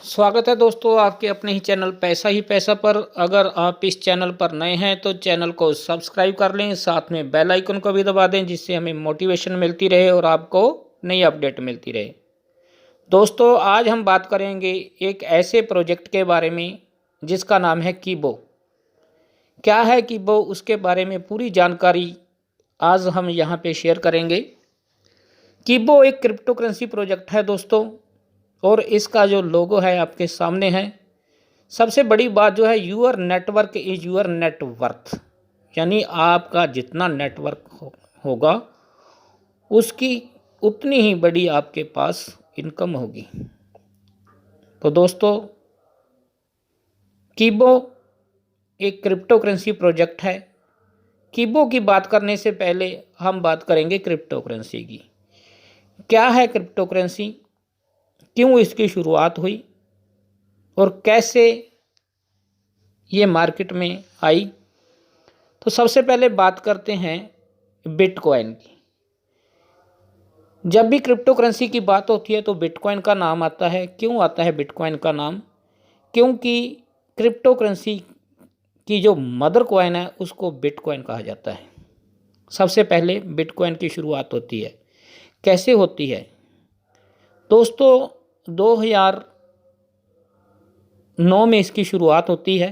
स्वागत है दोस्तों आपके अपने ही चैनल पैसा ही पैसा पर। अगर आप इस चैनल पर नए हैं तो चैनल को सब्सक्राइब कर लें, साथ में बेल आइकन को भी दबा दें जिससे हमें मोटिवेशन मिलती रहे और आपको नई अपडेट मिलती रहे। दोस्तों आज हम बात करेंगे एक ऐसे प्रोजेक्ट के बारे में जिसका नाम है कीबो। क्या है कीबो, उसके बारे में पूरी जानकारी आज हम यहाँ पे शेयर करेंगे। कीबो एक क्रिप्टो करेंसी प्रोजेक्ट है दोस्तों, और इसका जो लोगो है आपके सामने है। सबसे बड़ी बात जो है, your network is your net worth, यानी आपका जितना नेटवर्क होगा उसकी उतनी ही बड़ी आपके पास इनकम होगी। तो दोस्तों कीबो एक क्रिप्टो करेंसी प्रोजेक्ट है। कीबो की बात करने से पहले हम बात करेंगे क्रिप्टो करेंसी की। क्या है क्रिप्टो करेंसी, क्यों इसकी शुरुआत हुई और कैसे ये मार्केट में आई। तो सबसे पहले बात करते हैं बिटकॉइन की। जब भी क्रिप्टो करेंसी की बात होती है तो बिटकॉइन का नाम आता है। क्यों आता है बिटकॉइन का नाम? क्योंकि क्रिप्टो करेंसी की जो मदर कॉइन है उसको बिटकॉइन कहा जाता है। सबसे पहले बिटकॉइन की शुरुआत होती है। कैसे होती है दोस्तों? 2009 में इसकी शुरुआत होती है।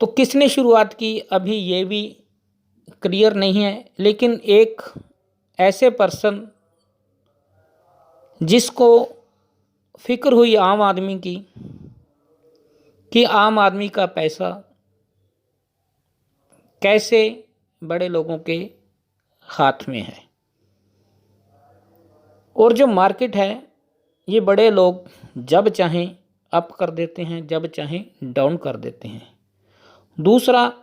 तो किसने शुरुआत की अभी ये भी क्लियर नहीं है, लेकिन एक ऐसे पर्सन जिसको फिक्र हुई आम आदमी की कि आम आदमी का पैसा कैसे बड़े लोगों के हाथ में है, और जो मार्केट है ये बड़े लोग जब चाहें अप कर देते हैं, जब चाहें डाउन कर देते हैं। दूसरा,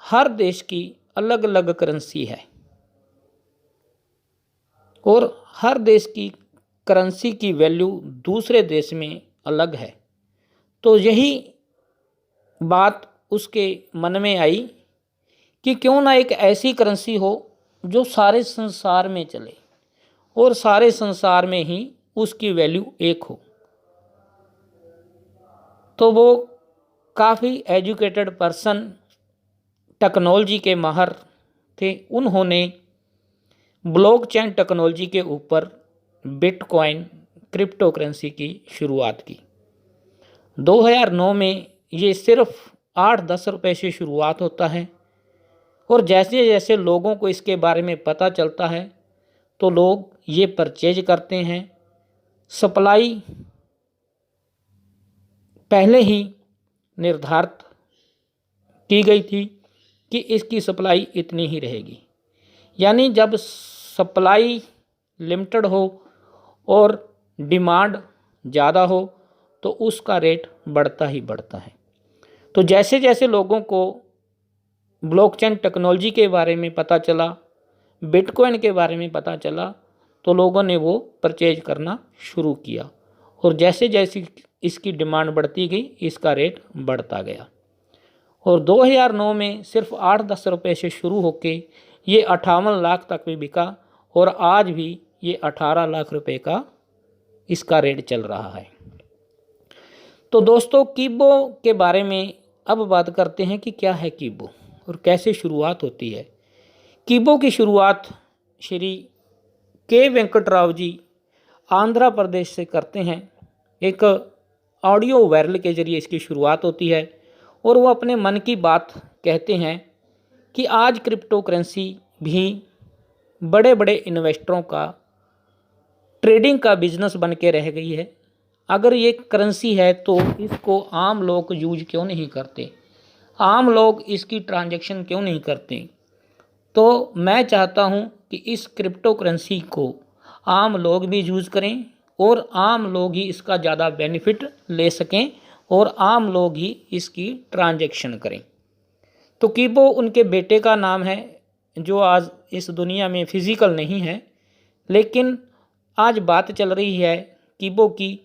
हर देश की अलग अलग करेंसी है और हर देश की करेंसी की वैल्यू दूसरे देश में अलग है। तो यही बात उसके मन में आई कि क्यों ना एक ऐसी करेंसी हो जो सारे संसार में चले और सारे संसार में ही उसकी वैल्यू एक हो। तो वो काफ़ी एजुकेटेड पर्सन, टेक्नोलॉजी के माहर थे। उन्होंने ब्लॉकचेन टेक्नोलॉजी के ऊपर बिटकॉइन क्रिप्टो करेंसी की शुरुआत की। 2009 में ये सिर्फ 8-10 रुपये से शुरुआत होता है, और जैसे जैसे लोगों को इसके बारे में पता चलता है तो लोग ये परचेज करते हैं। सप्लाई पहले ही निर्धारित की गई थी कि इसकी सप्लाई इतनी ही रहेगी, यानी जब सप्लाई लिमिटेड हो और डिमांड ज़्यादा हो तो उसका रेट बढ़ता ही बढ़ता है। तो जैसे जैसे लोगों को ब्लॉकचेन टेक्नोलॉजी के बारे में पता चला, बिटकॉइन के बारे में पता चला, तो लोगों ने वो परचेज करना शुरू किया, और जैसे जैसे इसकी डिमांड बढ़ती गई इसका रेट बढ़ता गया। और 2009 में सिर्फ 8-10 रुपये से शुरू होके ये 58 लाख तक भी बिका, और आज भी ये 18 लाख रुपए का इसका रेट चल रहा है। तो दोस्तों कीबो के बारे में अब बात करते हैं कि क्या है कीबो और कैसे शुरुआत होती है। कीबो की शुरुआत श्री के वेंकटराव जी आंध्र प्रदेश से करते हैं। एक ऑडियो वायरल के जरिए इसकी शुरुआत होती है, और वो अपने मन की बात कहते हैं कि आज क्रिप्टो करेंसी भी बड़े बड़े इन्वेस्टरों का ट्रेडिंग का बिजनेस बन के रह गई है। अगर ये करेंसी है तो इसको आम लोग यूज क्यों नहीं करते, आम लोग इसकी ट्रांजैक्शन क्यों नहीं करते। तो मैं चाहता हूँ कि इस क्रिप्टो करेंसी को आम लोग भी यूज़ करें और आम लोग ही इसका ज़्यादा बेनिफिट ले सकें और आम लोग ही इसकी ट्रांजैक्शन करें। तो कीबो उनके बेटे का नाम है, जो आज इस दुनिया में फिज़िकल नहीं है, लेकिन आज बात चल रही है कीबो की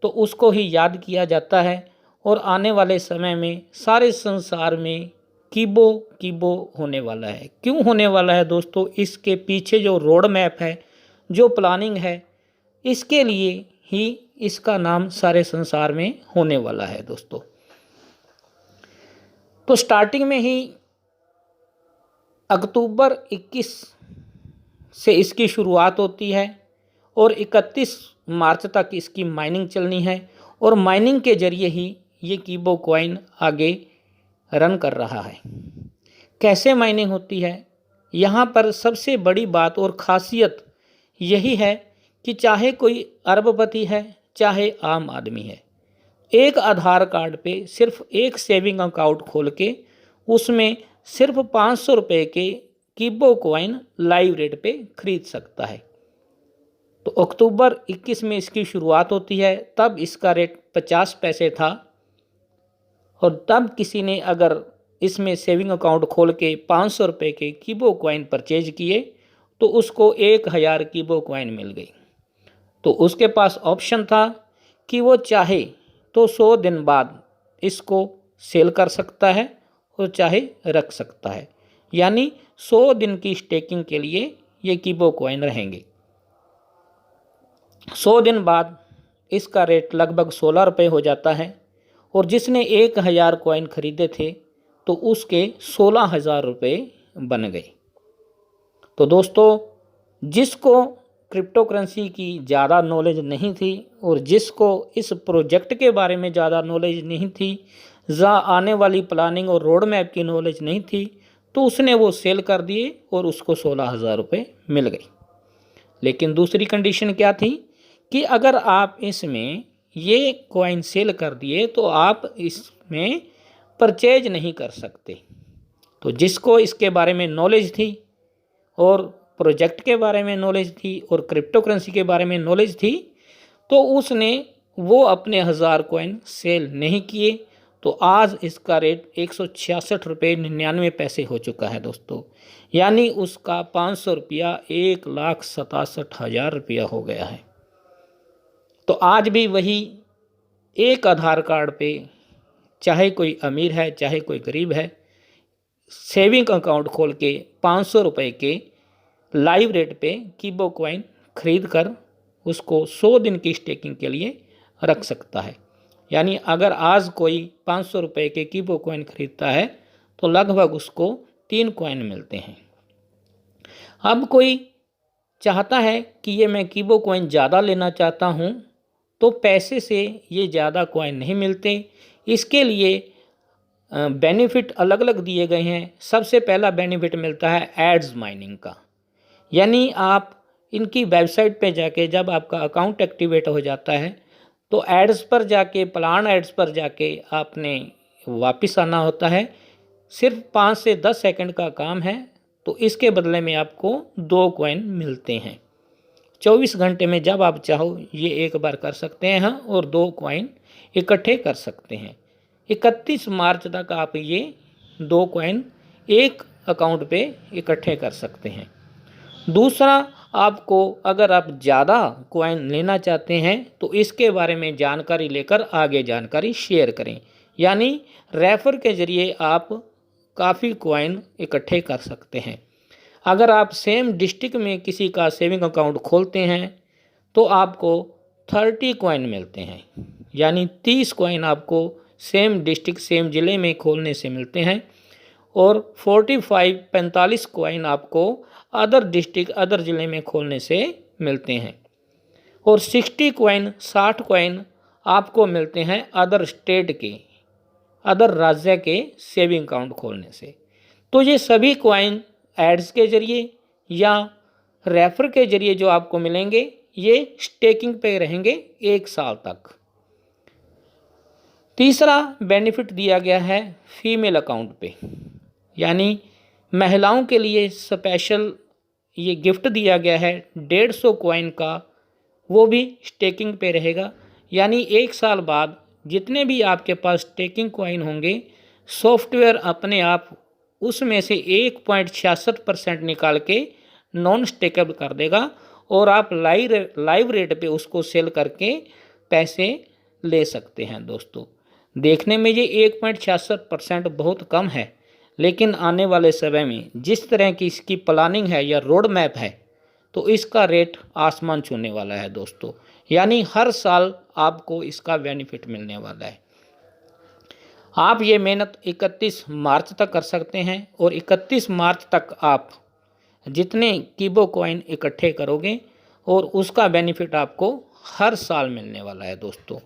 तो उसको ही याद किया जाता है। और आने वाले समय में सारे संसार में कीबो कीबो होने वाला है। क्यों होने वाला है दोस्तों? इसके पीछे जो रोड मैप है, जो प्लानिंग है, इसके लिए ही इसका नाम सारे संसार में होने वाला है दोस्तों। तो स्टार्टिंग में ही अक्टूबर 21 से इसकी शुरुआत होती है और 31 मार्च तक इसकी माइनिंग चलनी है और माइनिंग के जरिए ही ये कीबो कॉइन आगे रन कर रहा है। कैसे माइनिंग होती है, यहाँ पर सबसे बड़ी बात और ख़ासियत यही है कि चाहे कोई अरबपति है चाहे आम आदमी है, एक आधार कार्ड पे सिर्फ एक सेविंग अकाउंट खोल के उसमें सिर्फ 500 रुपये के कीबो कॉइन लाइव रेट पे खरीद सकता है। तो अक्टूबर 21 में इसकी शुरुआत होती है, तब इसका रेट 50 पैसे था और तब किसी ने अगर इसमें सेविंग अकाउंट खोल के 500 रुपये के कीबो कॉइन परचेज किए तो उसको 1000 कीबो कॉइन मिल गई। तो उसके पास ऑप्शन था कि वो चाहे तो 100 दिन बाद इसको सेल कर सकता है और चाहे रख सकता है, यानी 100 दिन की स्टेकिंग के लिए ये कीबो कॉइन रहेंगे। 100 दिन बाद इसका रेट लगभग 16 रुपये हो जाता है और जिसने 1000 कॉइन खरीदे थे तो उसके 16,000 रुपये बन गए। तो दोस्तों, जिसको क्रिप्टो करेंसी की ज़्यादा नॉलेज नहीं थी और जिसको इस प्रोजेक्ट के बारे में ज़्यादा नॉलेज नहीं थी, जहाँ आने वाली प्लानिंग और रोड मैप की नॉलेज नहीं थी, तो उसने वो सेल कर दिए और उसको 16,000 रुपये मिल गए। लेकिन दूसरी कंडीशन क्या थी कि अगर आप इसमें ये कॉइन सेल कर दिए तो आप इसमें परचेज नहीं कर सकते। तो जिसको इसके बारे में नॉलेज थी और प्रोजेक्ट के बारे में नॉलेज थी और क्रिप्टो करेंसी के बारे में नॉलेज थी, तो उसने वो अपने 1000 कॉइन सेल नहीं किए। तो आज इसका रेट 166 रुपये 99 पैसे हो चुका है दोस्तों, यानी उसका 500 रुपया 1,67,000 रुपया हो गया है। तो आज भी वही एक आधार कार्ड पे, चाहे कोई अमीर है चाहे कोई गरीब है, सेविंग अकाउंट खोल के 500 रुपये के लाइव रेट पे कीबो कॉइन खरीद कर उसको 100 दिन की स्टेकिंग के लिए रख सकता है। यानी अगर आज कोई 500 रुपये के कीबो कॉइन खरीदता है तो लगभग उसको 3 कॉइन मिलते हैं। अब कोई चाहता है कि ये मैं कीबो कॉइन ज़्यादा लेना चाहता हूँ, तो पैसे से ये ज़्यादा कॉइन नहीं मिलते। इसके लिए बेनिफिट अलग अलग दिए गए हैं। सबसे पहला बेनिफिट मिलता है एड्स माइनिंग का, यानी आप इनकी वेबसाइट पे जाके जब आपका अकाउंट एक्टिवेट हो जाता है तो एड्स पर जाके, प्लान एड्स पर जाके आपने वापस आना होता है। सिर्फ 5 से 10 सेकंड का काम है, तो इसके बदले में आपको 2 कॉइन मिलते हैं। 24 घंटे में जब आप चाहो ये एक बार कर सकते हैं और 2 कॉइन इकट्ठे कर सकते हैं। 31 मार्च तक आप ये 2 कॉइन एक अकाउंट पे इकट्ठे कर सकते हैं। दूसरा, आपको अगर आप ज़्यादा कॉइन लेना चाहते हैं तो इसके बारे में जानकारी लेकर आगे जानकारी शेयर करें, यानी रेफर के ज़रिए आप काफ़ी कॉइन इकट्ठे कर सकते हैं। अगर आप सेम डिस्ट्रिक्ट में किसी का सेविंग अकाउंट खोलते हैं तो आपको 30 कॉइन मिलते हैं, यानी 30 कॉइन आपको सेम डिस्ट्रिक्ट सेम ज़िले में खोलने से मिलते हैं और 45 कॉइन आपको अदर डिस्ट्रिक्ट अदर ज़िले में खोलने से मिलते हैं और 60 कॉइन आपको मिलते हैं अदर स्टेट के, अदर राज्य के सेविंग अकाउंट खोलने से। तो ये सभी कॉइन एड्स के ज़रिए या रेफर के ज़रिए जो आपको मिलेंगे, ये स्टेकिंग पे रहेंगे 1 साल तक। तीसरा बेनिफिट दिया गया है फीमेल अकाउंट पे, यानी महिलाओं के लिए स्पेशल ये गिफ्ट दिया गया है 150 कॉइन का, वो भी स्टेकिंग पे रहेगा। यानी 1 साल बाद जितने भी आपके पास स्टेकिंग कॉइन होंगे, सॉफ्टवेयर अपने आप उसमें से 1.66% निकाल के नॉन स्टेकेबल कर देगा और आप लाइव रेट पे उसको सेल करके पैसे ले सकते हैं। दोस्तों, देखने में ये 1.66% बहुत कम है, लेकिन आने वाले समय में जिस तरह की इसकी प्लानिंग है या रोड मैप है, तो इसका रेट आसमान छूने वाला है दोस्तों। यानी हर साल आपको इसका बेनिफिट मिलने वाला है। आप ये मेहनत 31 मार्च तक कर सकते हैं और 31 मार्च तक आप जितने कीबो कॉइन इकट्ठे करोगे और उसका बेनिफिट आपको हर साल मिलने वाला है दोस्तों।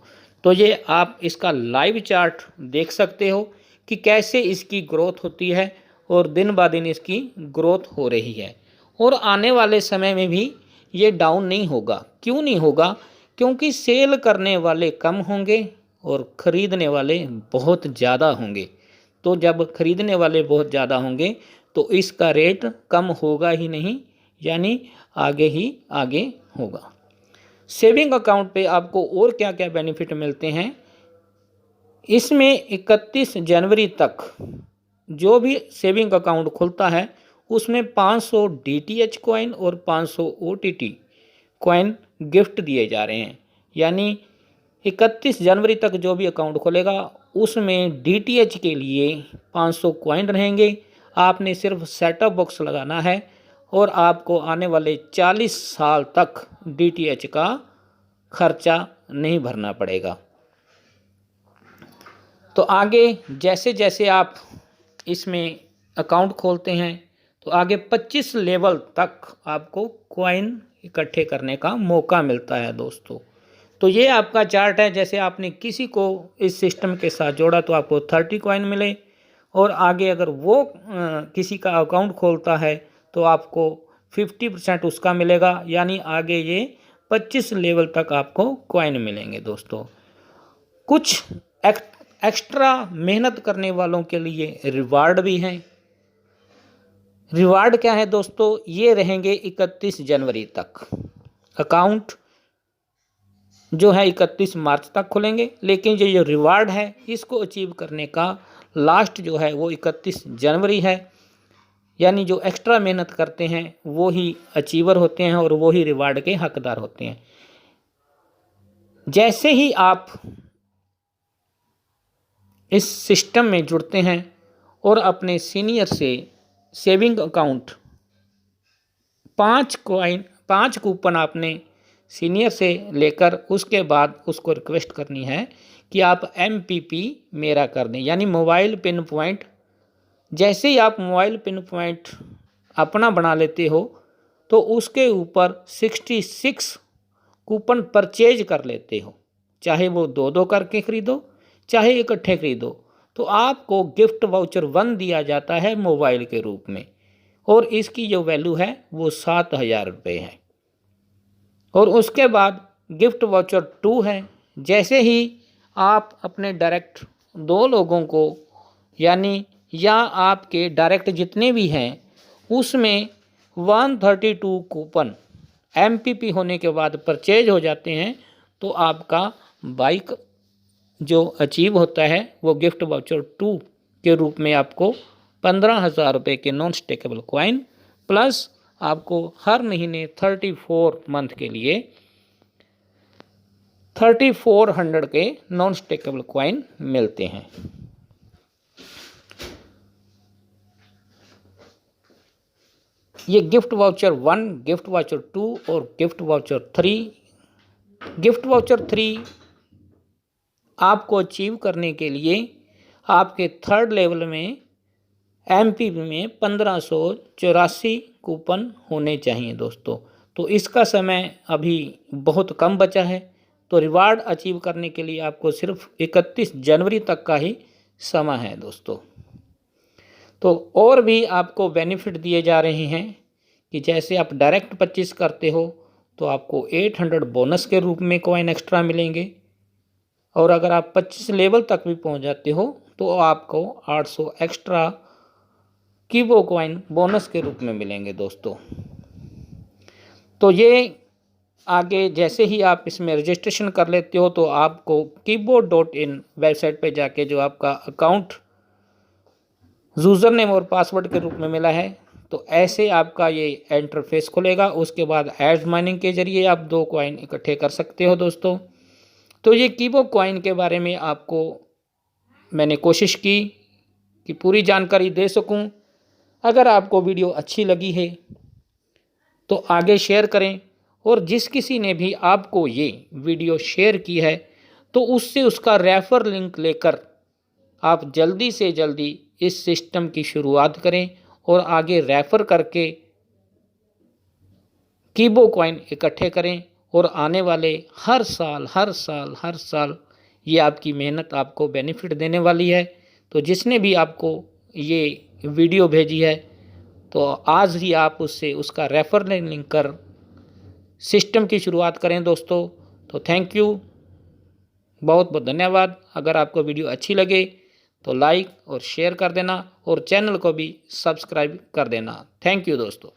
तो ये आप इसका लाइव चार्ट देख सकते हो कि कैसे इसकी ग्रोथ होती है और दिन ब दिन इसकी ग्रोथ हो रही है और आने वाले समय में भी ये डाउन नहीं होगा। क्यों नहीं होगा? क्योंकि सेल करने वाले कम होंगे और ख़रीदने वाले बहुत ज़्यादा होंगे। तो जब ख़रीदने वाले बहुत ज़्यादा होंगे तो इसका रेट कम होगा ही नहीं, यानी आगे ही आगे होगा। सेविंग अकाउंट पे आपको और क्या क्या बेनिफिट मिलते हैं, इसमें 31 जनवरी तक जो भी सेविंग अकाउंट खुलता है उसमें 500 DTH कॉइन और 500 OTT कॉइन गिफ्ट दिए जा रहे हैं। यानी 31 जनवरी तक जो भी अकाउंट खोलेगा उसमें DTH के लिए 500 कॉइन रहेंगे। आपने सिर्फ सेटअप बॉक्स लगाना है और आपको आने वाले 40 साल तक DTH का खर्चा नहीं भरना पड़ेगा। तो आगे जैसे जैसे आप इसमें अकाउंट खोलते हैं तो आगे 25 लेवल तक आपको कॉइन इकट्ठे करने का मौका मिलता है दोस्तों। तो ये आपका चार्ट है। जैसे आपने किसी को इस सिस्टम के साथ जोड़ा तो आपको 30 कॉइन मिले और आगे अगर वो किसी का अकाउंट खोलता है तो आपको 50% उसका मिलेगा। यानी आगे ये 25 लेवल तक आपको कॉइन मिलेंगे दोस्तों। कुछ एक्स्ट्रा मेहनत करने वालों के लिए रिवार्ड भी हैं। रिवार्ड क्या है दोस्तों? ये रहेंगे 31 जनवरी तक। अकाउंट जो है 31 मार्च तक खुलेंगे, लेकिन ये जो रिवार्ड है इसको अचीव करने का लास्ट जो है वो 31 जनवरी है। यानी जो एक्स्ट्रा मेहनत करते हैं वो ही अचीवर होते हैं और वो ही रिवार्ड के हकदार होते हैं। जैसे ही आप इस सिस्टम में जुड़ते हैं और अपने सीनियर से सेविंग अकाउंट 5 कूपन आपने सीनियर से लेकर उसके बाद उसको रिक्वेस्ट करनी है कि आप MPP मेरा कर दें, यानी मोबाइल पिन पॉइंट। जैसे ही आप मोबाइल पिन पॉइंट अपना बना लेते हो तो उसके ऊपर 66 कूपन परचेज कर लेते हो, चाहे वो 2-2 करके ख़रीदो चाहे इकट्ठे ख़रीदो, तो आपको गिफ्ट वाउचर 1 दिया जाता है मोबाइल के रूप में और इसकी जो वैल्यू है वो 7,000 रुपये है। और उसके बाद गिफ्ट वाउचर 2 है। जैसे ही आप अपने डायरेक्ट 2 लोगों को यानी या आपके डायरेक्ट जितने भी हैं उसमें 132 कूपन MPP होने के बाद परचेज हो जाते हैं तो आपका बाइक जो अचीव होता है वो गिफ्ट वाउचर 2 के रूप में आपको 15,000 रुपये के नॉन स्टेकेबल कॉइन प्लस आपको हर महीने 34 मंथ के लिए 3400 के नॉन स्टेकेबल कॉइन मिलते हैं। ये गिफ्ट वाउचर 1, गिफ्ट वाउचर 2 और गिफ्ट वाउचर 3। गिफ्ट वाउचर 3 आपको अचीव करने के लिए आपके 3rd लेवल में MPP में 1584 कूपन होने चाहिए दोस्तों। तो इसका समय अभी बहुत कम बचा है, तो रिवार्ड अचीव करने के लिए आपको सिर्फ 31 जनवरी तक का ही समय है दोस्तों। तो और भी आपको बेनिफिट दिए जा रहे हैं कि जैसे आप डायरेक्ट परचेस करते हो तो आपको 800 बोनस के रूप में कॉइन एक्स्ट्रा मिलेंगे और अगर आप 25 लेवल तक भी पहुंच जाते हो तो आपको 800 एक्स्ट्रा कीबो कॉइन बोनस के रूप में मिलेंगे दोस्तों। तो ये आगे जैसे ही आप इसमें रजिस्ट्रेशन कर लेते हो तो आपको Keebo.in वेबसाइट पे जाके जो आपका अकाउंट यूज़र नेम और पासवर्ड के रूप में मिला है तो ऐसे आपका ये इंटरफेस खुलेगा। उसके बाद एड्स माइनिंग के ज़रिए आप 2 कॉइन इकट्ठे कर सकते हो दोस्तों। तो ये कीबो कॉइन के बारे में आपको मैंने कोशिश की कि पूरी जानकारी दे सकूं। अगर आपको वीडियो अच्छी लगी है तो आगे शेयर करें और जिस किसी ने भी आपको ये वीडियो शेयर की है तो उससे उसका रेफर लिंक लेकर आप जल्दी से जल्दी इस सिस्टम की शुरुआत करें और आगे रेफर करके कीबो कॉइन इकट्ठे करें और आने वाले हर साल ये आपकी मेहनत आपको बेनिफिट देने वाली है। तो जिसने भी आपको ये वीडियो भेजी है तो आज ही आप उससे उसका रेफर लिंक कर सिस्टम की शुरुआत करें दोस्तों। तो थैंक यू, बहुत बहुत धन्यवाद। अगर आपको वीडियो अच्छी लगे तो लाइक और शेयर कर देना और चैनल को भी सब्सक्राइब कर देना। थैंक यू दोस्तों।